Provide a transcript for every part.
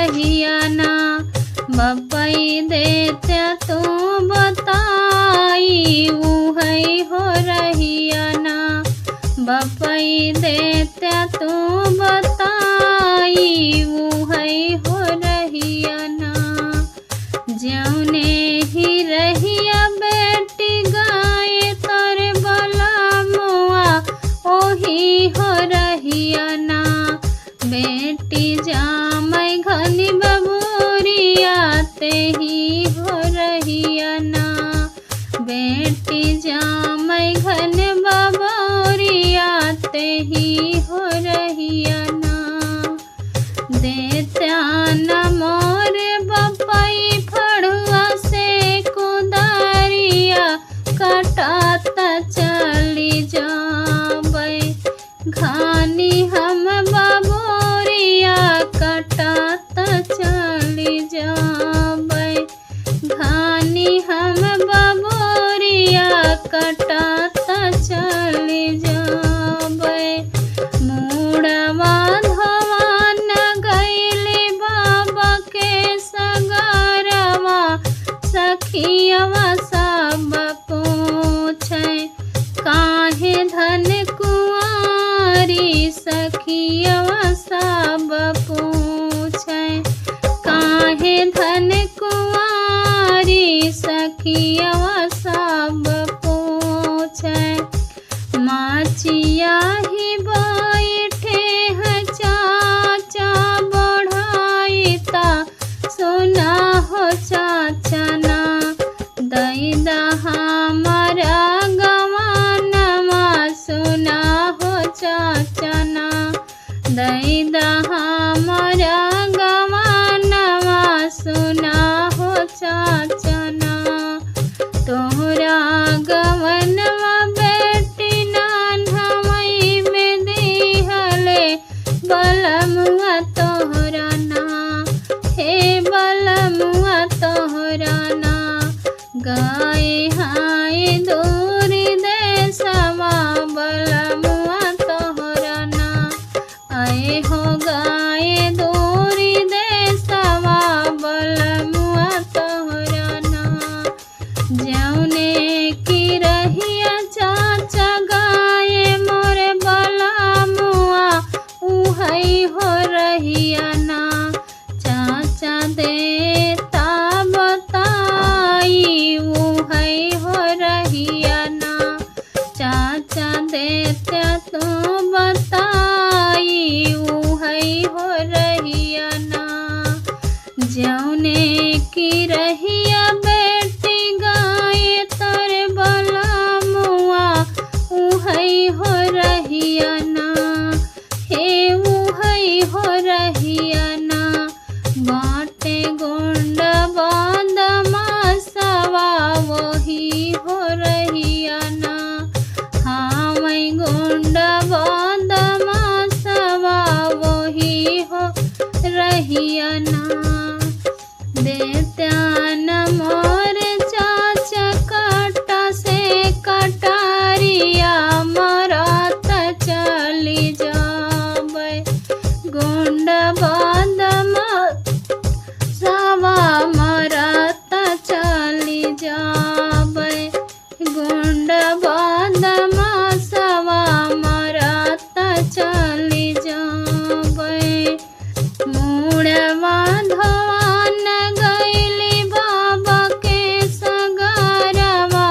रहिया ना। बपई देत्या तू बताई उहई हो रहिया ना। बपई देत्या तू बताई उहई हो रहिया ना। जौने ही रहिया बेटी गाय तर बलमुआ ओही हो रहिया ना। बेटी जामई घनी बबूरिया ते ही हो रहिया ना। बेटी जामई घन बबूरिया ते ही हो रहिया ना। देत्या न मोरे बपई फड़ुआ से कुदारिया कटात चली जाबै। घानी हम बबूरिया कटात चली जाबै। घानी हम बबूरिया कटात चली जाबै। मुड़वा धवन गईली बाबा के सगरवा सखियवा सब पूछे काहे धन कुंवारी। सखियवा सब पूछे काहे धन कुंवारी। सखियवा सब पूछे माचिया ही बैठे हैं चाचा बढ़ाईता सुना हो चाचा ना। दैदा हमारा गवानमा सुना हो चाचा ना। दैदा हमारा गवानमा सुना हो चाचा ना। तोहरा गवनवा बेटी नान्हमई में दिहले बलमुआ तोहरा ना। हे बलमुआ तोहरा ना। गाय हाय दूर देशवा बलमुआ तोहरा ना। आए हो गाय दूर देशवा बलमुआ तोहरा ना। जौने की रहिया चाचा गाय मोरे बलमुआ उहई हो रहिया ना। चाचा देता बताई उहई हो रहिया ना। चाचा देता तू बताई उहई हो रहिया ना। जौने की रहिया बेटी गाय तर बलमुआ उहई हो रहिया ना। हे उहई हो रहिया ना। बाटे गोंड बदमाशवा वही हो रहिया ना। हाँ वही गोंड बदमाशवा वही हो रहिया ना। देत्या न मोर चाचा कटा से कटारिया मरत चली जाबै। गोंड बदमाशवा मरत चली जाबै। गोंड बदमाशवा मरत चली जाबै। मुड़वा धवन गईली बाबा के सगरवा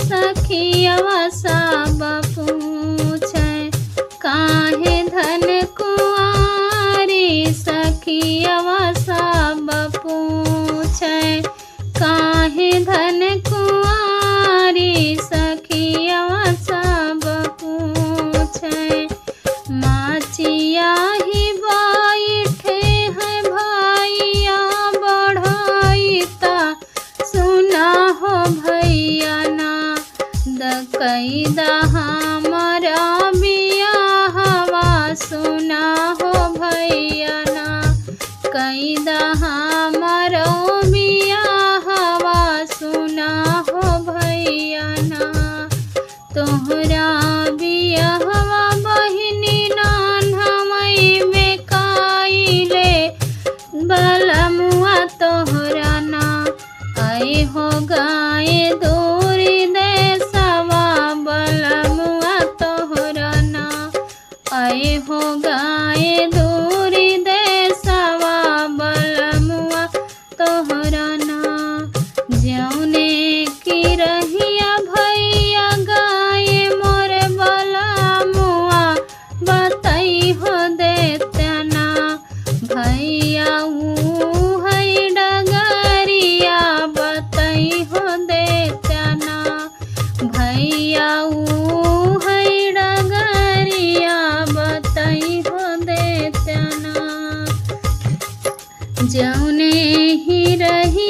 सखियवा सब पूछे काहे धन कुंवारी। सखियवा सब पूछे काहे धन कुंवारी। सखियवा सब पूछे माचिया ही बैठे हैं भैया बढ़ाईता सुना हो भैया ना। कैदा हमारा बियाहवा सुना हो भैया ना। कैदा हमारा बियाहवा सुना हो भैया ना। तोहरा बियाहवा बहिनी नान्हमई में काइले तोहरा ना आए हो गाए दूरी देशवा बलमुआ तोहरा ना आए हो गाए दूरी देशवा बलमुआ तोहरा ना जौने की रहिया भैया गाए मोर बलमुआ बताई हो देतना भैया है डगरिया बताई हो देतना भैया है डगरिया बताई हो देतना जौने ही रही